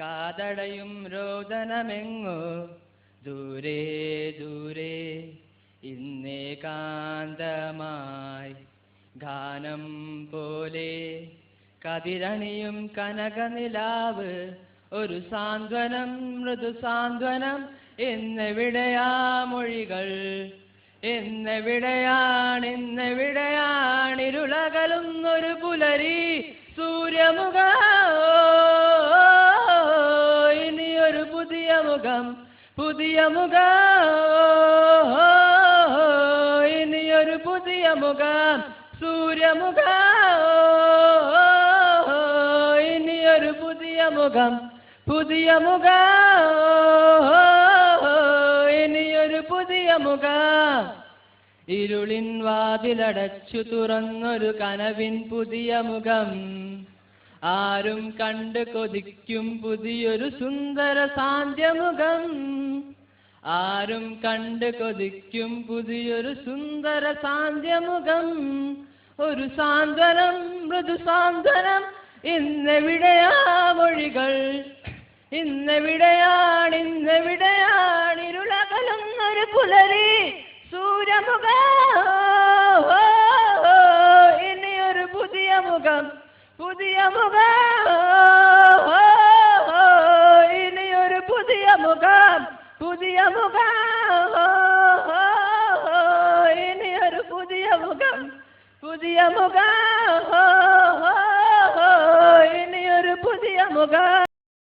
കാതടയും രോദനമെങ്ങോ ദൂരെ ദൂരെ ഇന്നേകാന്തമായി ഗാനം പോലെ കതിരണിയും കനകനിലാവ് ഒരു സാന്ത്വനം മൃദുസാന്ത്വനം എന്നെവിടെയാ മൊഴികൾ എന്നെവിടെയാണിരുളകലുന്നൊരു പുലരി സൂര്യമുഖ ഇനിയൊരു പുതിയ മുഖം ഇനിയൊരു പുതിയ മുഖം സൂര്യമുഖ ഇനിയൊരു പുതിയ മുഖം ഇനിയൊരു പുതിയ മുഖം ഇരുളിൻ വാതിലടച്ചു തുറന്നൊരു കനവിൻ പുതിയ മുഖം ആരും കണ്ട് കൊതിക്കും പുതിയൊരു സുന്ദര സാന്ധ്യമുഖം ആരും കണ്ട് കൊതിക്കും പുതിയൊരു സുന്ദര സാന്ധ്യമുഖം ഒരു സാന്ത്വനം മൃദുസാന്ത്വനം ഇന്നെവിടെയാ മൊഴികൾ ഇന്നെവിടെയാണിരുളകലുന്നൊരു പുലരി സൂര്യമുഖ ഇനിയൊരു പുതിയ മുഖം ഇനിയൊരു പുതിയ മുഖം ഇനിയൊരു പുതിയ മുഖം ഇനിയൊരു പുതിയ മുഖം